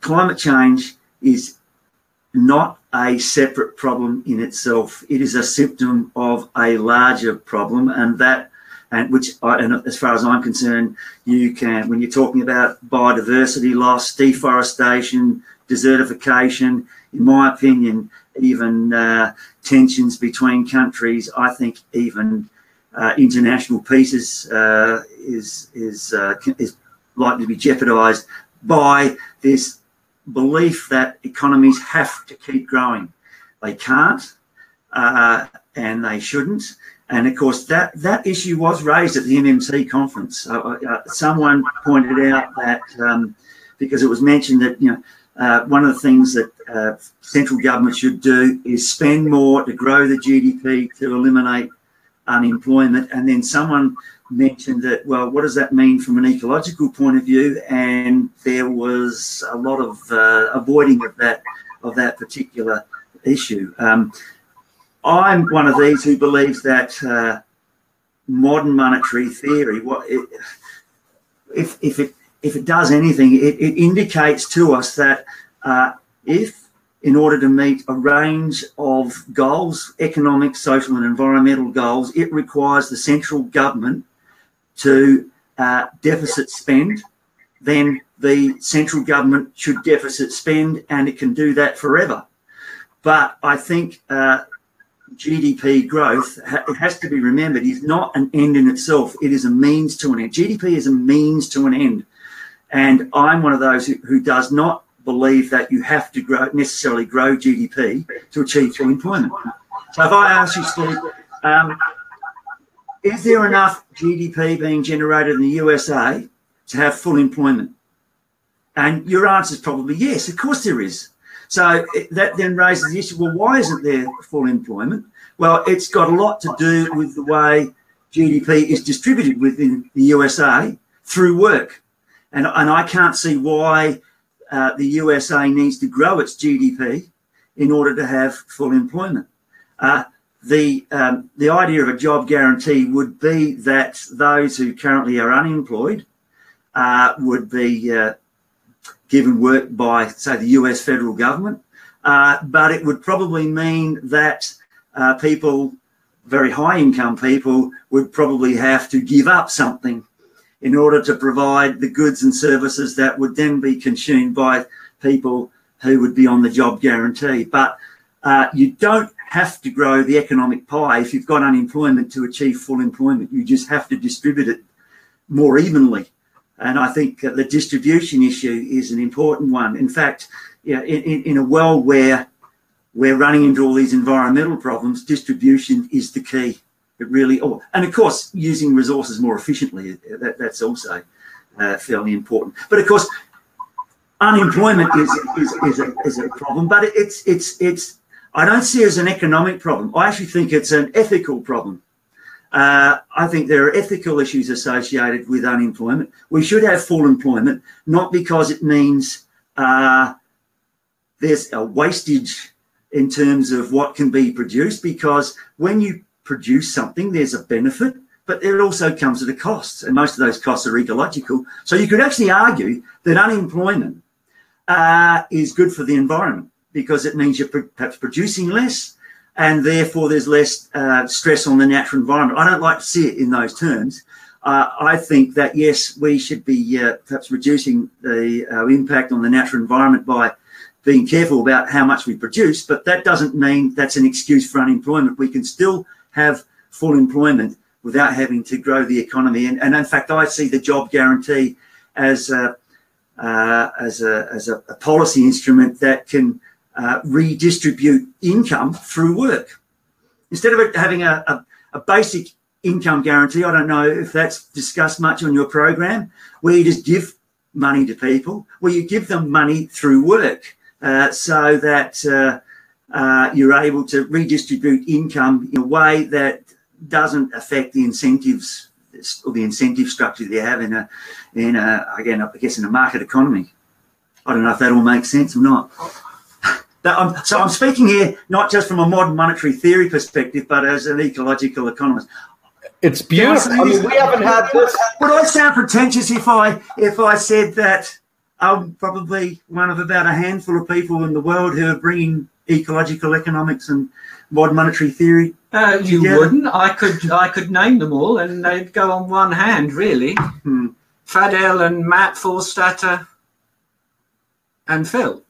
climate change is not a separate problem in itself. It is a symptom of a larger problem, and as far as I'm concerned, you can, when you're talking about biodiversity loss, deforestation, desertification, in my opinion, even tensions between countries, I think even international peace is likely to be jeopardised by this belief that economies have to keep growing. They can't, and they shouldn't. And of course, that issue was raised at the MMC conference. Someone pointed out that because it was mentioned that one of the things that central government should do is spend more to grow the GDP to eliminate unemployment. And then someone mentioned that, well, what does that mean from an ecological point of view? And there was a lot of avoiding of that particular issue. I'm one of these who believes that modern monetary theory, if it does anything, it indicates to us that if, in order to meet a range of goals, economic, social and environmental goals, it requires the central government to deficit spend, then the central government should deficit spend, and it can do that forever. But I think GDP growth, it has to be remembered, is not an end in itself. It is a means to an end. GDP is a means to an end. And I'm one of those who does not believe that you have to necessarily grow GDP to achieve full employment. So if I ask you, Steve, is there enough GDP being generated in the USA to have full employment? And your answer is probably yes, of course there is. So that then raises the issue, well, why isn't there full employment? Well, it's got a lot to do with the way GDP is distributed within the USA through work. And I can't see why the USA needs to grow its GDP in order to have full employment. The idea of a job guarantee would be that those who currently are unemployed would be given work by, say, the US federal government, but it would probably mean that people, very high income people, would probably have to give up something in order to provide the goods and services that would then be consumed by people who would be on the job guarantee. But you don't have to grow the economic pie if you've got unemployment to achieve full employment. You just have to distribute it more evenly. And I think the distribution issue is an important one. In fact, in a world where we're running into all these environmental problems, distribution is the key. It really, and of course, using resources more efficiently, that's also fairly important. But of course, unemployment is a problem, but it's I don't see it as an economic problem. I actually think it's an ethical problem. I think there are ethical issues associated with unemployment. We should have full employment, not because it means there's a wastage in terms of what can be produced, because when you produce something, there's a benefit, but it also comes at a cost, and most of those costs are ecological. So you could actually argue that unemployment is good for the environment, because it means you're perhaps producing less, and therefore there's less stress on the natural environment. I don't like to see it in those terms. I think that, yes, we should be perhaps reducing the impact on the natural environment by being careful about how much we produce, but that doesn't mean that's an excuse for unemployment. We can still have full employment without having to grow the economy. And in fact, I see the job guarantee as a policy instrument that can redistribute income through work. Instead of it having a basic income guarantee, I don't know if that's discussed much on your program, where you just give money to people, where you give them money through work so that you're able to redistribute income in a way that doesn't affect the incentives or the incentive structure that you have in a market economy. I don't know if that all makes sense or not. So I'm speaking here not just from a modern monetary theory perspective, but as an ecological economist. It's beautiful. I mean, we haven't had this. Would I sound pretentious if I said that I'm probably one of about a handful of people in the world who are bringing ecological economics and modern monetary theory. You wouldn't. I could name them all, and they'd go on one hand, really. Fadel and Matt Forstater and Phil.